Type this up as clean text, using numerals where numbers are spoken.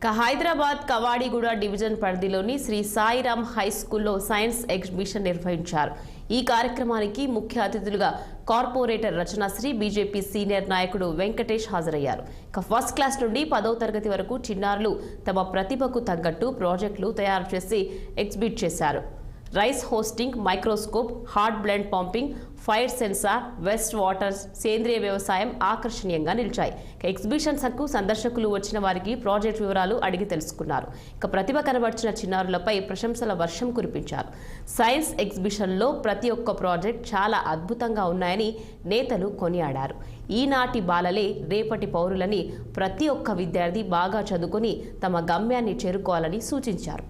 Hyderabad Kavadiguda division పరిధిలోని Shri Sairam high స్కూల్లో science exhibition నిర్వహించారు. ఈ కార్యక్రమానికి ముఖ్య అతిథులుగా కార్పొరేటర్ రచనాశ్రీ, బీజేపీ సీనియర్ నాయకుడు వెంకటేష్ హాజరయ్యారు. ఫస్ట్ క్లాస్ నుండి 10వ తరగతి వరకు చిన్నారులు తమ ప్రతిభకు తగ్గట్టు ప్రాజెక్టులు తయారు చేసి ఎగ్జిబిట్ చేశారు. Rice hosting, microscope, heart blood pumping, fire sensor, waste water, సేంద్రియ వ్యవసాయం ఆకర్షణీయంగా నిలిచాయి. ఎగ్జిబిషన్స్కు సందర్శకులు వచ్చిన వారికి ప్రాజెక్ట్ వివరాలు అడిగి తెలుసుకున్నారు. ప్రతిభ కనబర్చిన చిన్నారులపై ప్రశంసల వర్షం కురిపించారు. సైన్స్ ఎగ్జిబిషన్లో ప్రతి ఒక్క ప్రాజెక్ట్ చాలా అద్భుతంగా ఉన్నాయని నేతలు కొనియాడారు. ఈనాటి బాలలే రేపటి పౌరులని, ప్రతి ఒక్క విద్యార్థి బాగా చదువుకొని తమ గమ్యాన్ని చేరుకోవాలని సూచించారు.